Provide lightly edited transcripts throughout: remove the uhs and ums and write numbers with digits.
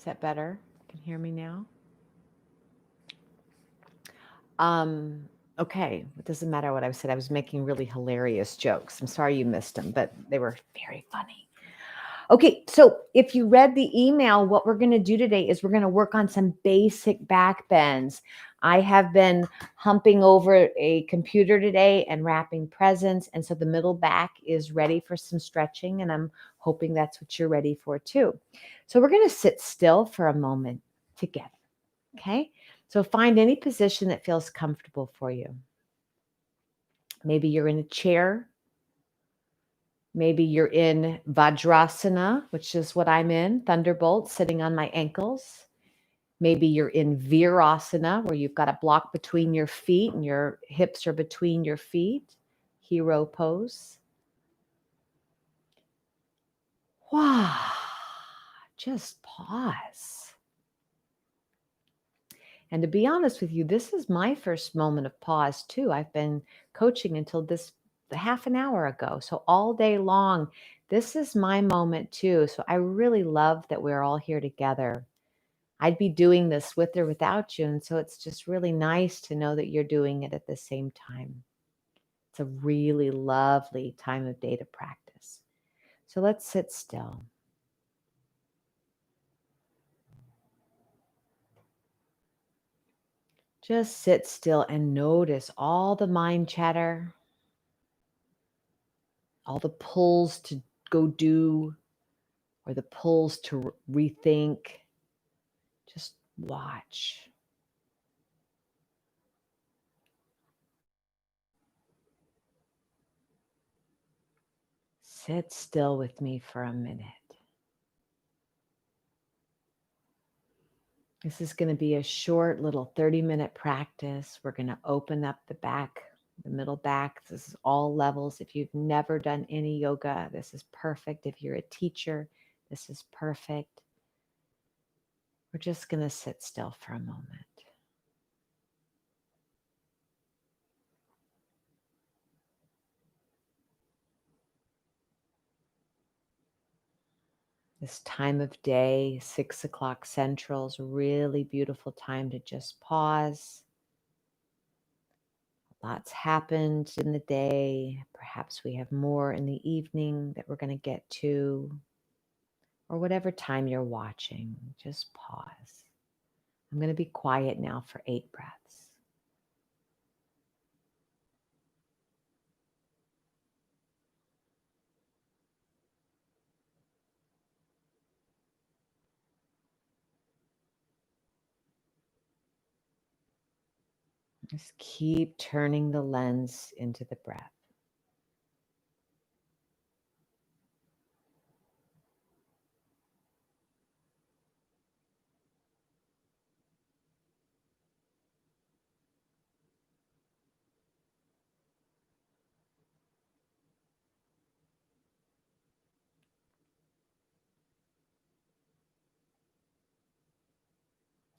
Is that better? You can hear me now? Okay, it doesn't matter what I said. I was making really hilarious jokes. I'm sorry you missed them, but they were very funny. Okay, so if you read the email, what we're going to do today is we're going to work on some basic back bends. I have been humping over a computer today and wrapping presents, and so the middle back is ready for some stretching, and I'm hoping that's what you're ready for too. So we're going to sit still for a moment together, okay? So find any position that feels comfortable for you. Maybe you're in a chair. Maybe you're in Vajrasana, which is what I'm in, Thunderbolt, sitting on my ankles. Maybe you're in Virasana, where you've got a block between your feet and your hips are between your feet, Hero Pose. Wow, just pause. And to be honest with you, this is my first moment of pause too. I've been coaching until this half an hour ago. So all day long, this is my moment too. So I really love that we're all here together. I'd be doing this with or without you. And so it's just really nice to know that you're doing it at the same time. It's a really lovely time of day to practice. So let's sit still. Just sit still and notice all the mind chatter, all the pulls to go do or the pulls to rethink. Just watch. Sit still with me for a minute. This is going to be a short little 30-minute practice. We're going to open up the back, the middle back. This is all levels. If you've never done any yoga, this is perfect. If you're a teacher, this is perfect. We're just going to sit still for a moment. This time of day, 6 o'clock Central, is a really beautiful time to just pause. Lots happened in the day. Perhaps we have more in the evening that we're going to get to, or whatever time you're watching. Just pause. I'm going to be quiet now for 8 breaths. Just keep turning the lens into the breath.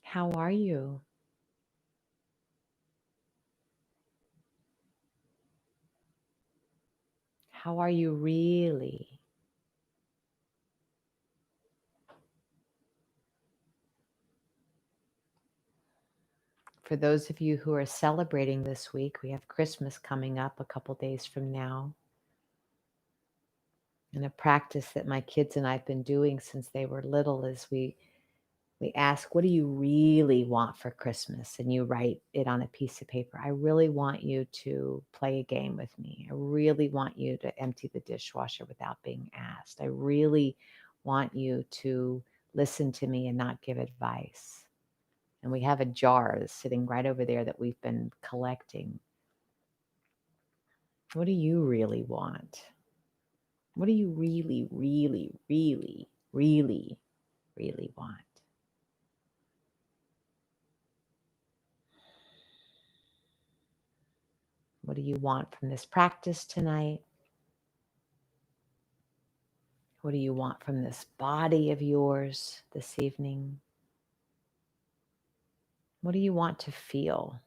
How are you? How are you really? For those of you who are celebrating this week, we have Christmas coming up a couple days from now. And a practice that my kids and I have been doing since they were little is we ask, what do you really want for Christmas? And you write it on a piece of paper. I really want you to play a game with me. I really want you to empty the dishwasher without being asked. I really want you to listen to me and not give advice. And we have a jar that's sitting right over there that we've been collecting. What do you really want? What do you really, really, really, really, really want? What do you want from this practice tonight? What do you want from this body of yours this evening? What do you want to feel?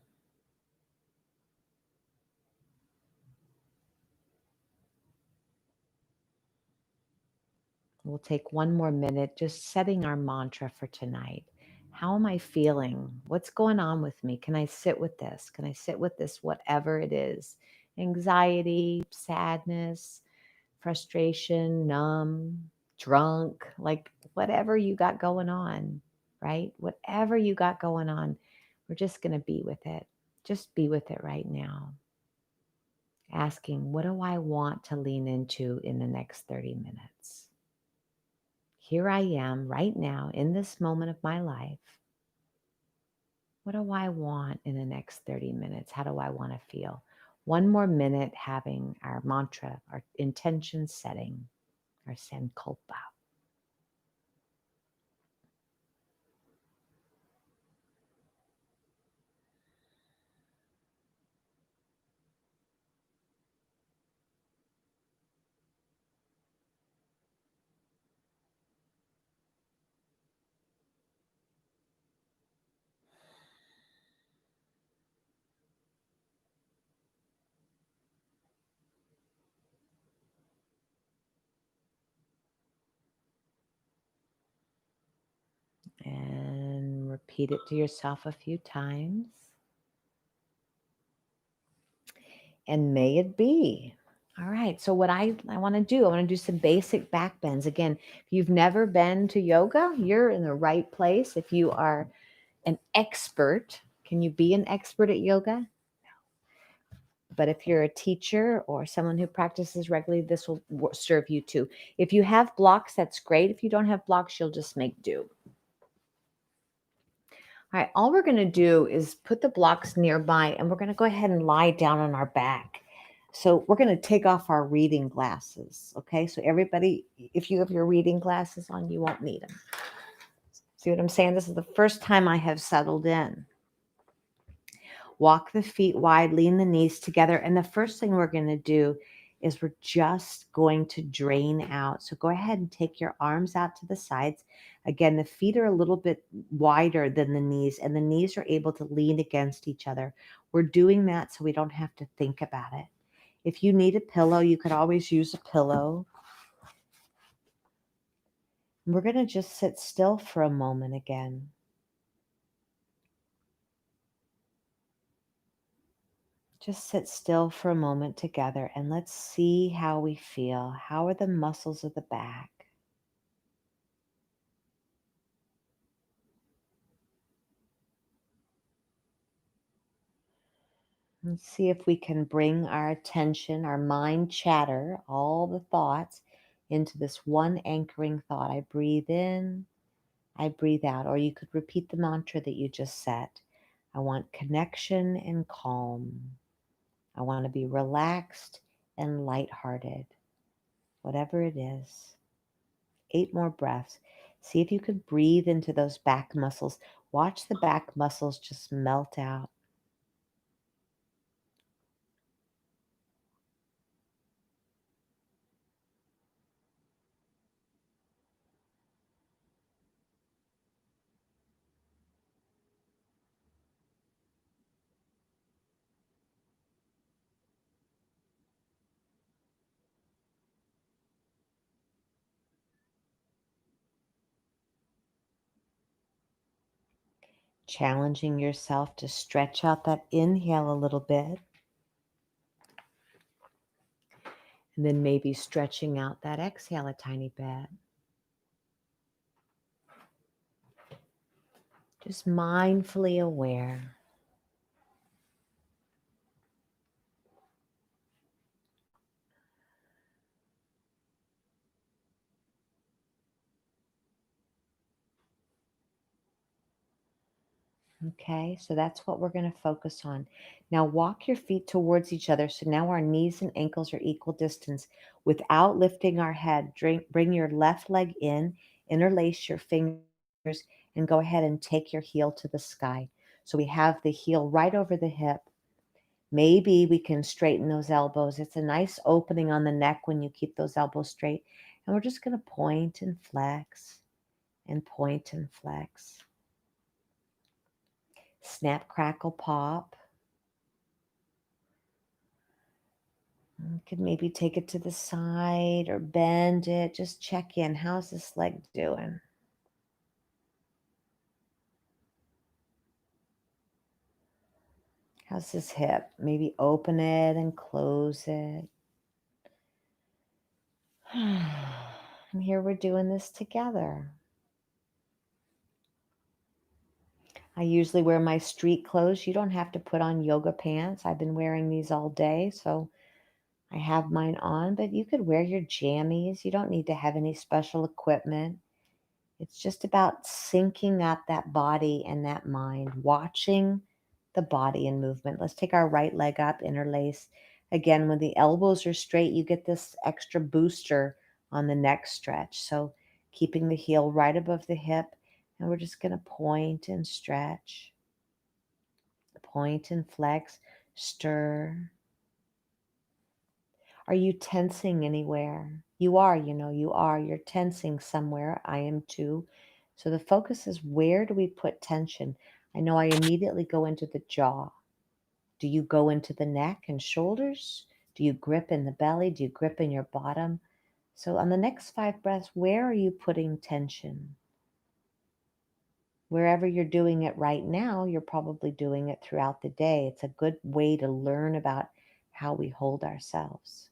We'll take one more minute just setting our mantra for tonight. How am I feeling? What's going on with me? Can I sit with this? Can I sit with this, whatever it is? Anxiety, sadness, frustration, numb, drunk, like whatever you got going on, right? Whatever you got going on, we're just going to be with it. Just be with it right now. Asking, what do I want to lean into in the next 30 minutes? Here I am right now in this moment of my life. What do I want in the next 30 minutes? How do I want to feel? One more minute having our mantra, our intention setting, our sankalpa. And repeat it to yourself a few times. And may it be. All right. So what I want to do, I want to do some basic back bends. Again, if you've never been to yoga, you're in the right place. If you are an expert, can you be an expert at yoga? But if you're a teacher or someone who practices regularly, this will serve you too. If you have blocks, that's great. If you don't have blocks, you'll just make do. All right, all we're going to do is put the blocks nearby and we're going to go ahead and lie down on our back. So we're going to take off our reading glasses, okay? So everybody, if you have your reading glasses on, you won't need them. See what I'm saying? This is the first time I have settled in. Walk the feet wide, lean the knees together. And the first thing we're going to do is we're just going to drain out. So go ahead and take your arms out to the sides. Again, the feet are a little bit wider than the knees, and the knees are able to lean against each other. We're doing that so we don't have to think about it. If you need a pillow, you could always use a pillow. We're going to just sit still for a moment again. Just sit still for a moment together and let's see how we feel. How are the muscles of the back? Let's see if we can bring our attention, our mind chatter, all the thoughts into this one anchoring thought. I breathe in, I breathe out. Or you could repeat the mantra that you just said. I want connection and calm. I want to be relaxed and lighthearted. Whatever it is. 8 more breaths. See if you could breathe into those back muscles. Watch the back muscles just melt out. Challenging yourself to stretch out that inhale a little bit. And then maybe stretching out that exhale a tiny bit. Just mindfully aware. Okay, so that's what we're going to focus on. Now walk your feet towards each other. So now our knees and ankles are equal distance. Without lifting our head, bring your left leg in, interlace your fingers, and go ahead and take your heel to the sky. So we have the heel right over the hip. Maybe we can straighten those elbows. It's a nice opening on the neck when you keep those elbows straight. And we're just going to point and flex and point and flex. Snap, crackle, pop. You could maybe take it to the side or bend it. Just check in. How's this leg doing? How's this hip? Maybe open it and close it. And here we're doing this together. I usually wear my street clothes. You don't have to put on yoga pants. I've been wearing these all day, so I have mine on, but you could wear your jammies. You don't need to have any special equipment. It's just about syncing up that body and that mind, watching the body in movement. Let's take our right leg up, interlace. Again, when the elbows are straight, you get this extra booster on the neck stretch. So keeping the heel right above the hip, and we're just going to point and stretch, point and flex, stir. Are you tensing anywhere? You are, you are. You're tensing somewhere. I am too. So the focus is, where do we put tension? I know I immediately go into the jaw. Do you go into the neck and shoulders? Do you grip in the belly? Do you grip in your bottom? So on the next 5 breaths, where are you putting tension? Wherever you're doing it right now, you're probably doing it throughout the day. It's a good way to learn about how we hold ourselves.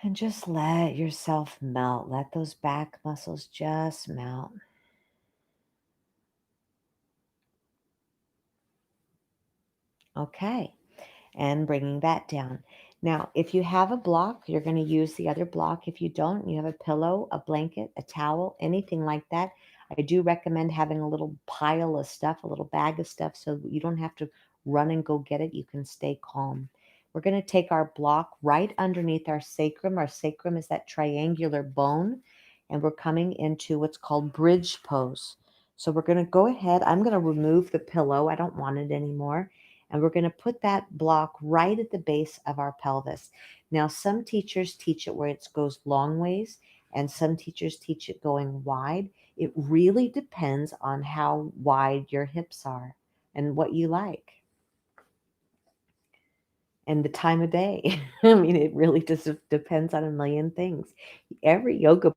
And just let yourself melt. Let those back muscles just melt. Okay. And bringing that down. Now, if you have a block, you're going to use the other block. If you don't, you have a pillow, a blanket, a towel, anything like that. I do recommend having a little pile of stuff, a little bag of stuff, so you don't have to run and go get it. You can stay calm. We're going to take our block right underneath our sacrum. Our sacrum is that triangular bone, and we're coming into what's called bridge pose. So we're going to go ahead. I'm going to remove the pillow. I don't want it anymore. And we're going to put that block right at the base of our pelvis. Now, some teachers teach it where it goes long ways, and some teachers teach it going wide. It really depends on how wide your hips are and what you like and the time of day. I mean, it really just depends on a million things. Every yoga,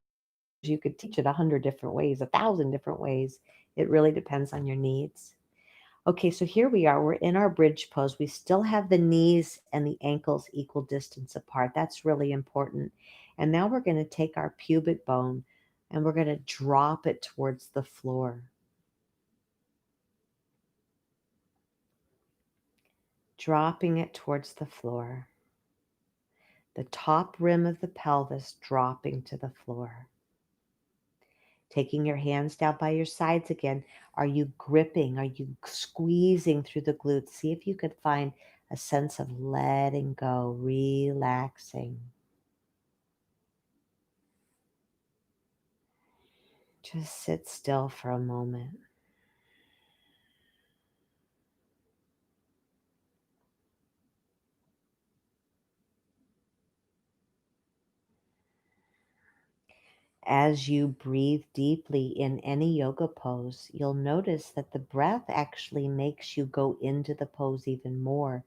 you could teach it 100 different ways, 1,000 different ways. It really depends on your needs. Okay, so here we are. We're in our bridge pose. We still have the knees and the ankles equal distance apart. That's really important. And now we're going to take our pubic bone and we're going to drop it towards the floor. Dropping it towards the floor. The top rim of the pelvis dropping to the floor. Taking your hands down by your sides again. Are you gripping? Are you squeezing through the glutes? See if you could find a sense of letting go, relaxing. Just sit still for a moment. As you breathe deeply in any yoga pose, you'll notice that the breath actually makes you go into the pose even more.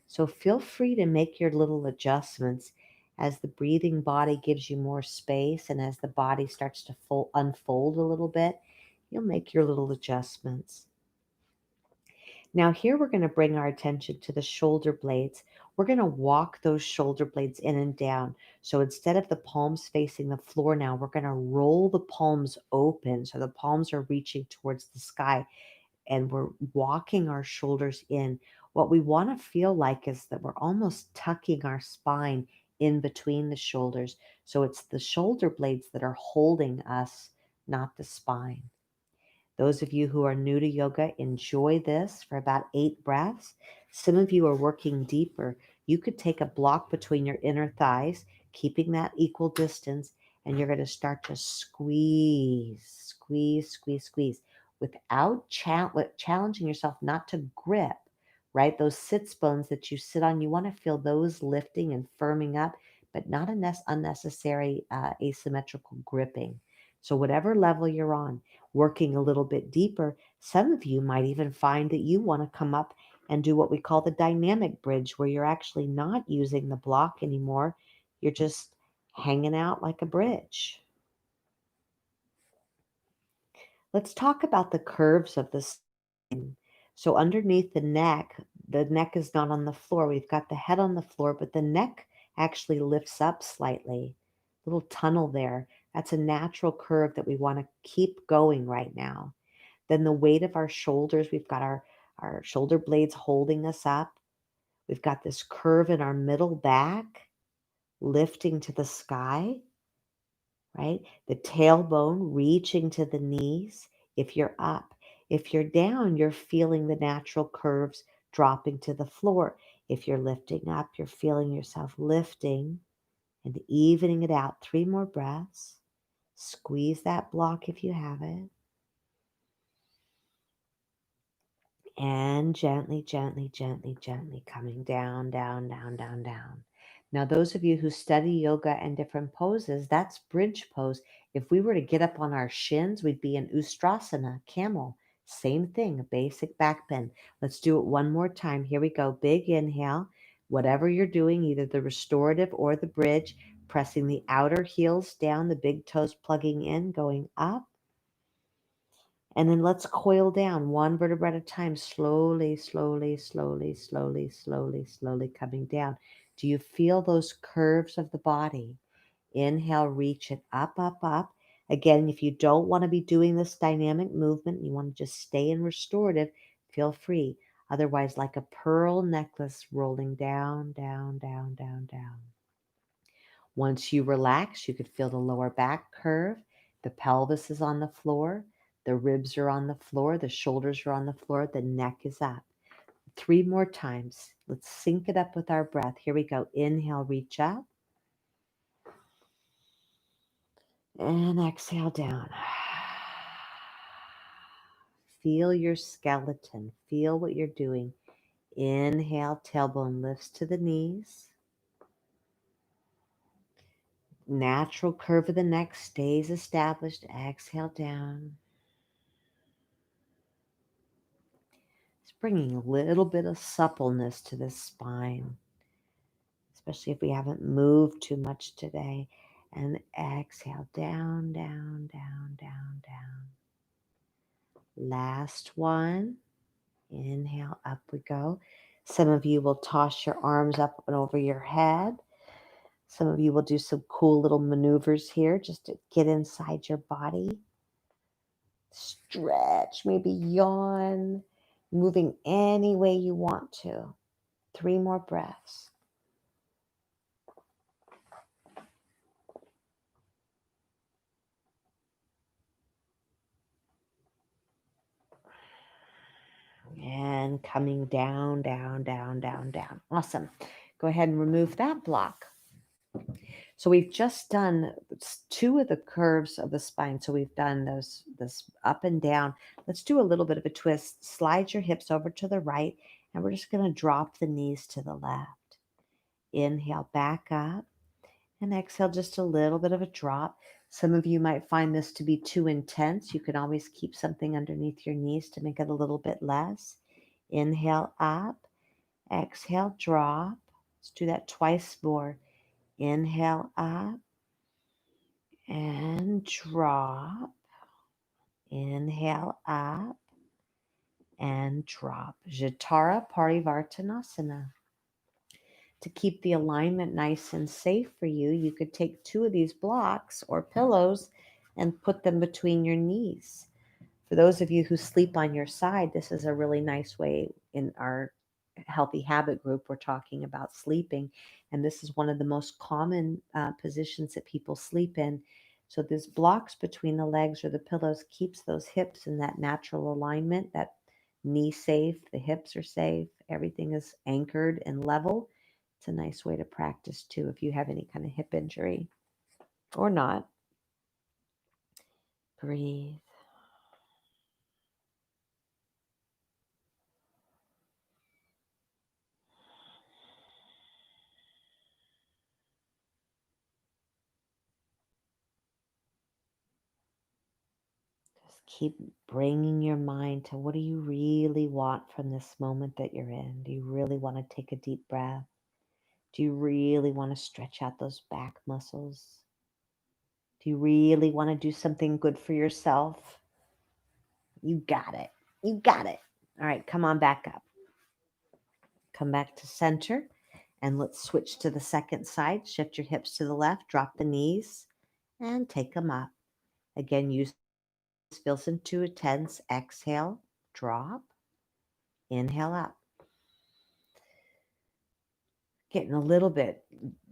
So feel free to make your little adjustments as the breathing body gives you more space, and as the body starts to unfold a little bit, you'll make your little adjustments. Now here we're going to bring our attention to the shoulder blades. We're going to walk those shoulder blades in and down. So instead of the palms facing the floor now, we're going to roll the palms open so the palms are reaching towards the sky, and we're walking our shoulders in. What we want to feel like is that we're almost tucking our spine in between the shoulders. So it's the shoulder blades that are holding us, not the spine. Those of you who are new to yoga, enjoy this for about 8 breaths. Some of you are working deeper. You could take a block between your inner thighs, keeping that equal distance, and you're going to start to squeeze, squeeze, squeeze, squeeze without challenging yourself not to grip, right? Those sits bones that you sit on, you want to feel those lifting and firming up, but not unnecessary asymmetrical gripping. So whatever level you're on, working a little bit deeper, some of you might even find that you want to come up and do what we call the dynamic bridge, where you're actually not using the block anymore. You're just hanging out like a bridge. Let's talk about the curves of the spine. So underneath the neck is not on the floor. We've got the head on the floor, but the neck actually lifts up slightly. Little tunnel there. That's a natural curve that we want to keep going right now. Then the weight of our shoulders, we've got our shoulder blades holding us up. We've got this curve in our middle back, lifting to the sky, right? The tailbone reaching to the knees if you're up. If you're down, you're feeling the natural curves dropping to the floor. If you're lifting up, you're feeling yourself lifting and evening it out. 3 more breaths. Squeeze that block if you have it. And gently, gently, gently, gently coming down, down, down, down, down. Now, those of you who study yoga and different poses, that's bridge pose. If we were to get up on our shins, we'd be in Ustrasana, camel. Same thing, a basic back bend. Let's do it one more time. Here we go. Big inhale. Whatever you're doing, either the restorative or the bridge, pressing the outer heels down, the big toes plugging in, going up. And then let's coil down one vertebra at a time, slowly, slowly, slowly, slowly, slowly, slowly coming down. Do you feel those curves of the body? Inhale, reach it up, up, up. Again, if you don't want to be doing this dynamic movement, you want to just stay in restorative, feel free. Otherwise, like a pearl necklace rolling down, down, down, down, down. Once you relax, you could feel the lower back curve. The pelvis is on the floor. The ribs are on the floor. The shoulders are on the floor. The neck is up. 3 more times. Let's sync it up with our breath. Here we go. Inhale, reach up. And exhale down. Feel your skeleton. Feel what you're doing. Inhale, tailbone lifts to the knees. Natural curve of the neck stays established. Exhale down. It's bringing a little bit of suppleness to the spine, especially if we haven't moved too much today. And exhale down, down, down, down, down. Last one. Inhale, up we go. Some of you will toss your arms up and over your head. Some of you will do some cool little maneuvers here just to get inside your body. Stretch, maybe yawn, moving any way you want to. 3 more breaths. And coming down, down, down, down, down. Awesome. Go ahead and remove that block. So we've just done 2 of the curves of the spine. So we've done this up and down. Let's do a little bit of a twist. Slide your hips over to the right, and we're just going to drop the knees to the left. Inhale, back up, and exhale, just a little bit of a drop. Some of you might find this to be too intense. You can always keep something underneath your knees to make it a little bit less. Inhale, up. Exhale, drop. Let's do that twice more. Inhale, up. And drop. Inhale, up. And drop. Jatara Parivartanasana. To keep the alignment nice and safe for you, you could take 2 of these blocks or pillows and put them between your knees. For those of you who sleep on your side, this is a really nice way. In our healthy habit group, we're talking about sleeping, and this is one of the most common positions that people sleep in. So this blocks between the legs or the pillows keeps those hips in that natural alignment, that knee safe, the hips are safe, everything is anchored and level. It's a nice way to practice too if you have any kind of hip injury or not. Breathe. Just Keep bringing your mind to what do you really want from this moment that you're in? Do you really want to take a deep breath? Do you really want to stretch out those back muscles? Do you really want to do something good for yourself? You got it. You got it. All right, come on back up. Come back to center. And let's switch to the second side. Shift your hips to the left. Drop the knees and take them up. Again, use feels into a tense. Exhale, drop. Inhale up. Getting a little bit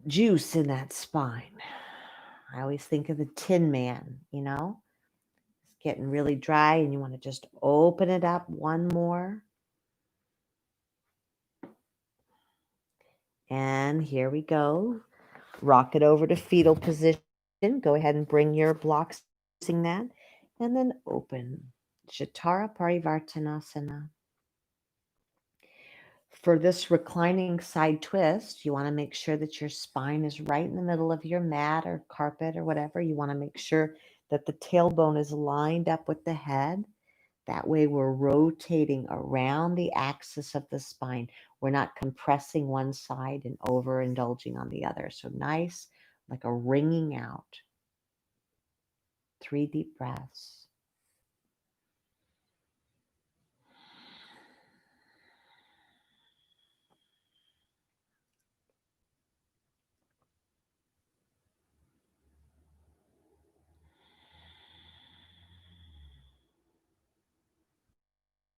juice in that spine. I always think of the Tin Man, It's getting really dry and you want to just open it up one more. And here we go. Rock it over to fetal position. Go ahead and bring your blocks using that. And then open. Shatara Parivartanasana. For this reclining side twist, you want to make sure that your spine is right in the middle of your mat or carpet or whatever. You want to make sure that the tailbone is lined up with the head. That way we're rotating around the axis of the spine. We're not compressing one side and overindulging on the other. So nice, like a wringing out. 3 deep breaths.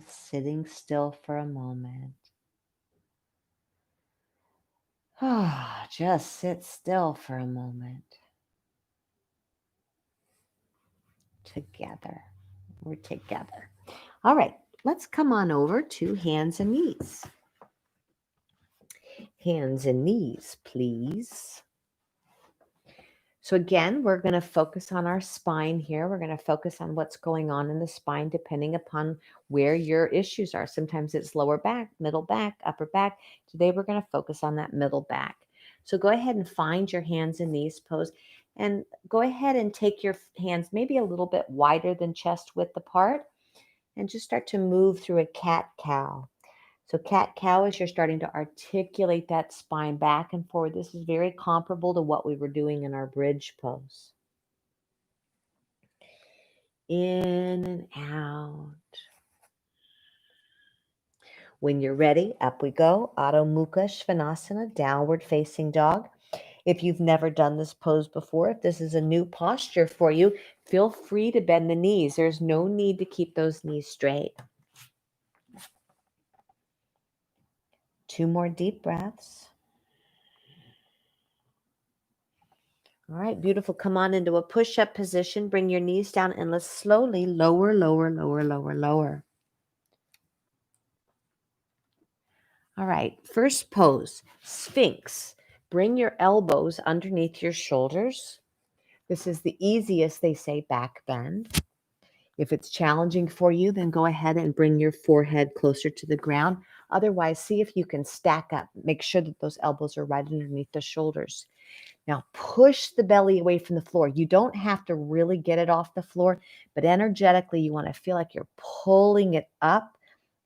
Sitting still for a moment. Just sit still for a moment. Together. We're together. All right, let's come on over to hands and knees. Hands and knees, please. So again, we're going to focus on our spine here. We're going to focus on what's going on in the spine depending upon where your issues are. Sometimes it's lower back, middle back, upper back. Today we're going to focus on that middle back. So go ahead and find your hands and knees pose and go ahead and take your hands maybe a little bit wider than chest width apart and just start to move through a cat-cow. So cat-cow is you're starting to articulate that spine back and forward. This is very comparable to what we were doing in our bridge pose. In and out. When you're ready, up we go. Adho Mukha Svanasana, downward facing dog. If you've never done this pose before, if this is a new posture for you, feel free to bend the knees. There's no need to keep those knees straight. 2 more deep breaths. All right, beautiful. Come on into a push-up position. Bring your knees down and let's slowly lower, lower, lower, lower, lower. All right, first pose, Sphinx. Bring your elbows underneath your shoulders. This is the easiest, they say, back bend. If it's challenging for you, then go ahead and bring your forehead closer to the ground. Otherwise, see if you can stack up. Make sure that those elbows are right underneath the shoulders. Now push the belly away from the floor. You don't have to really get it off the floor, but energetically you want to feel like you're pulling it up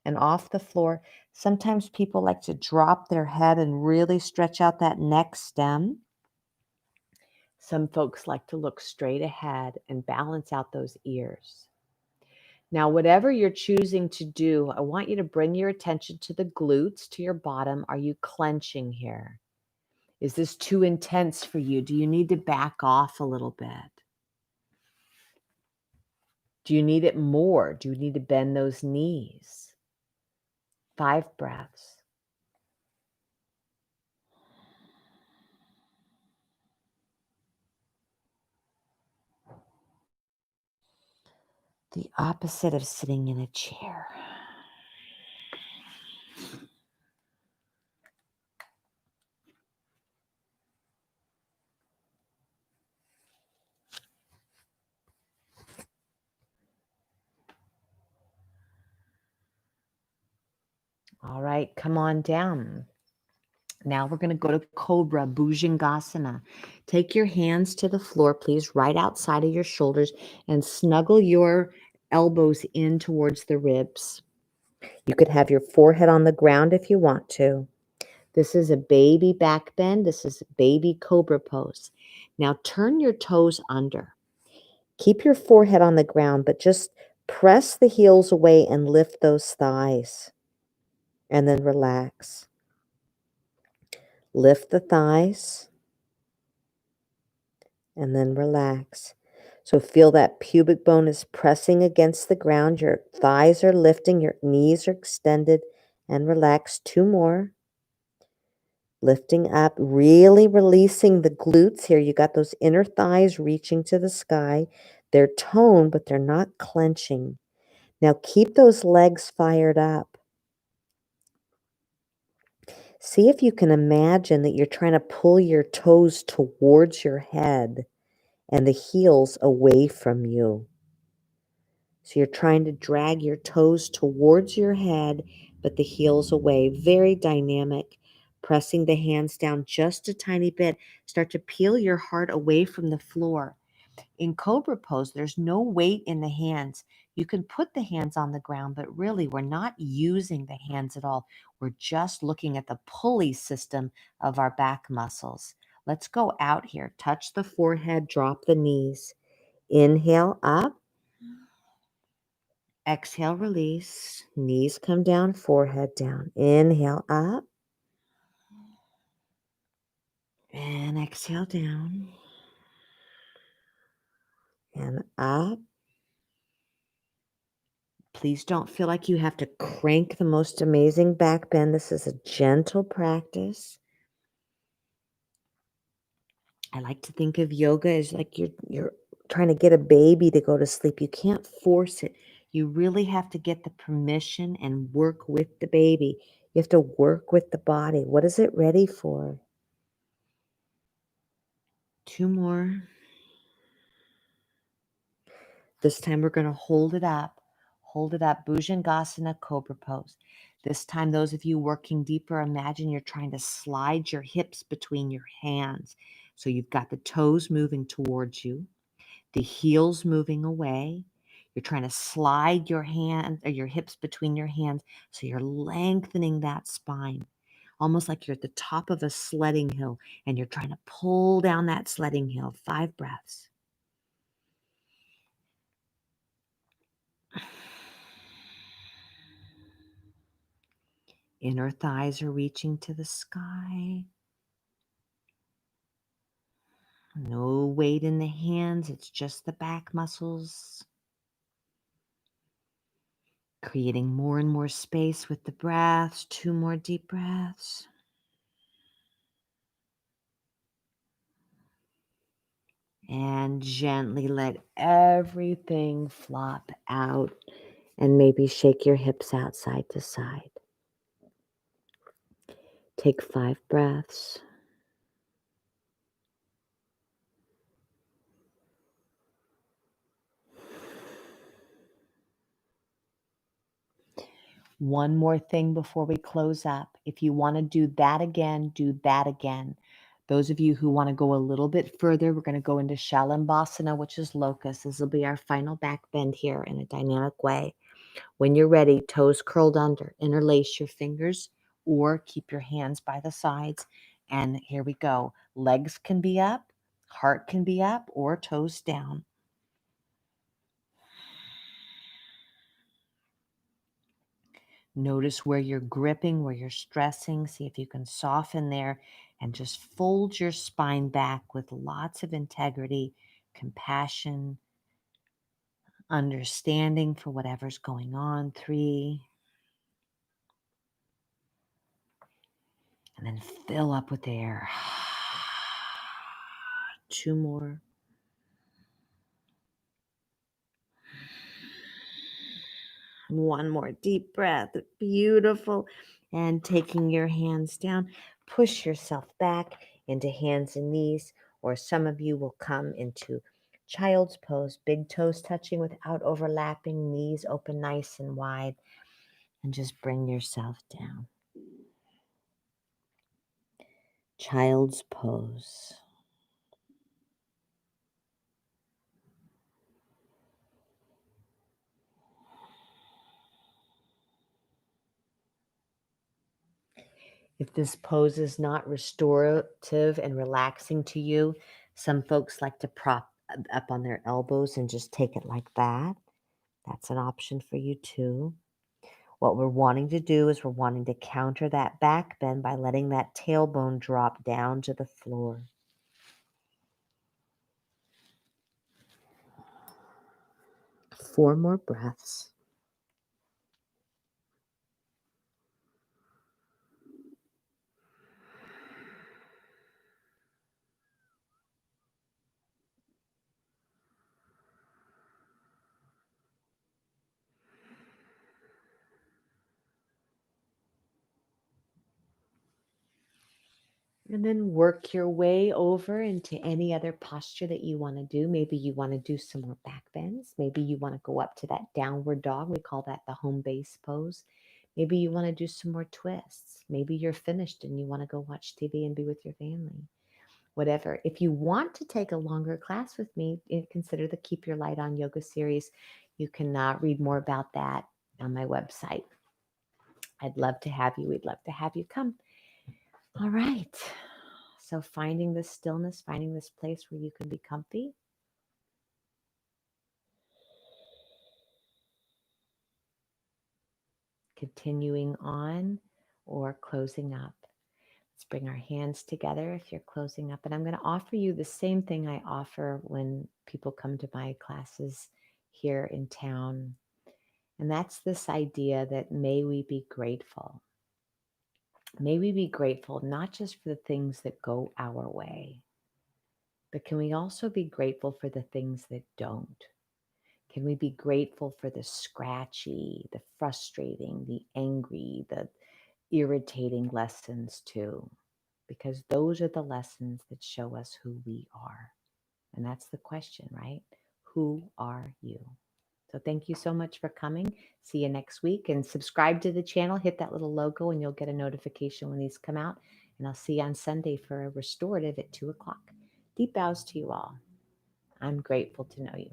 and off the floor. Sometimes people like to drop their head and really stretch out that neck stem. Some folks like to look straight ahead and balance out those ears. Now, whatever you're choosing to do, I want you to bring your attention to the glutes, to your bottom. Are you clenching here? Is this too intense for you? Do you need to back off a little bit? Do you need it more? Do you need to bend those knees? 5 breaths. The opposite of sitting in a chair. All right, come on down. Now we're going to go to Cobra Bujangasana. Take your hands to the floor, please, right outside of your shoulders, and snuggle your elbows in towards the ribs. You could have your forehead on the ground if you want to. This is a baby back bend. This is baby Cobra Pose. Now turn your toes under. Keep your forehead on the ground, but just press the heels away and lift those thighs. And then relax. Lift the thighs. And then relax. So feel that pubic bone is pressing against the ground. Your thighs are lifting. Your knees are extended. And relax. 2 more. Lifting up, really releasing the glutes here. You got those inner thighs reaching to the sky. They're toned, but they're not clenching. Now keep those legs fired up. See if you can imagine that you're trying to pull your toes towards your head and the heels away from you. So you're trying to drag your toes towards your head, but the heels away. Very dynamic. Pressing the hands down just a tiny bit. Start to peel your heart away from the floor. In Cobra Pose, there's no weight in the hands. You can put the hands on the ground, but really we're not using the hands at all. We're just looking at the pulley system of our back muscles. Let's go out here. Touch the forehead, drop the knees. Inhale up. Exhale, release. Knees come down, forehead down. Inhale up. And exhale down. And up. Please don't feel like you have to crank the most amazing back bend. This is a gentle practice. I like to think of yoga as like you're trying to get a baby to go to sleep. You can't force it. You really have to get the permission and work with the baby. You have to work with the body. What is it ready for? 2 more. This time we're going to hold it up. Hold it up. Bhujangasana, Cobra Pose. This time, those of you working deeper, imagine you're trying to slide your hips between your hands. So you've got the toes moving towards you, the heels moving away. You're trying to slide your hand or your hips between your hands. So you're lengthening that spine, almost like you're at the top of a sledding hill and you're trying to pull down that sledding hill. 5 breaths. Inner thighs are reaching to the sky. No weight in the hands, it's just the back muscles. Creating more and more space with the breaths. 2 more deep breaths. And gently let everything flop out and maybe shake your hips out side to side. Take 5 breaths. One more thing before we close up. If you want to do that again, do that again. Those of you who want to go a little bit further, we're going to go into Shalambhasana, which is locust. This will be our final back bend here in a dynamic way. When you're ready, toes curled under, interlace your fingers or keep your hands by the sides. And here we go. Legs can be up, heart can be up, or toes down. Notice where you're gripping, where you're stressing. See if you can soften there and just fold your spine back with lots of integrity, compassion, understanding for whatever's going on. 3. And then fill up with air. 2 more. One more deep breath. Beautiful. And taking your hands down, push yourself back into hands and knees, or some of you will come into child's pose, big toes touching without overlapping, knees open nice and wide, and just bring yourself down. Child's pose. If this pose is not restorative and relaxing to you, some folks like to prop up on their elbows and just take it like that. That's an option for you too. What we're wanting to do is we're wanting to counter that back bend by letting that tailbone drop down to the floor. Four more breaths. And then work your way over into any other posture that you want to do. Maybe you want to do some more back bends. Maybe you want to go up to that downward dog. We call that the home base pose. Maybe you want to do some more twists. Maybe you're finished and you want to go watch TV and be with your family. Whatever. If you want to take a longer class with me, consider the Keep Your Light On yoga series. You can read more about that on my website. I'd love to have you. We'd love to have you come. All right. So finding this stillness, finding this place where you can be comfy. Continuing on or closing up. Let's bring our hands together if you're closing up. And I'm going to offer you the same thing I offer when people come to my classes here in town. And that's this idea that may we be grateful. May we be grateful not just for the things that go our way, but can we also be grateful for the things that don't? Can we be grateful for the scratchy, the frustrating, the angry, the irritating lessons too? Because those are the lessons that show us who we are. And that's the question, right? Who are you? So thank you so much for coming. See you next week, and subscribe to the channel. Hit that little logo and you'll get a notification when these come out. And I'll see you on Sunday for a restorative at 2 o'clock. Deep bows to you all. I'm grateful to know you.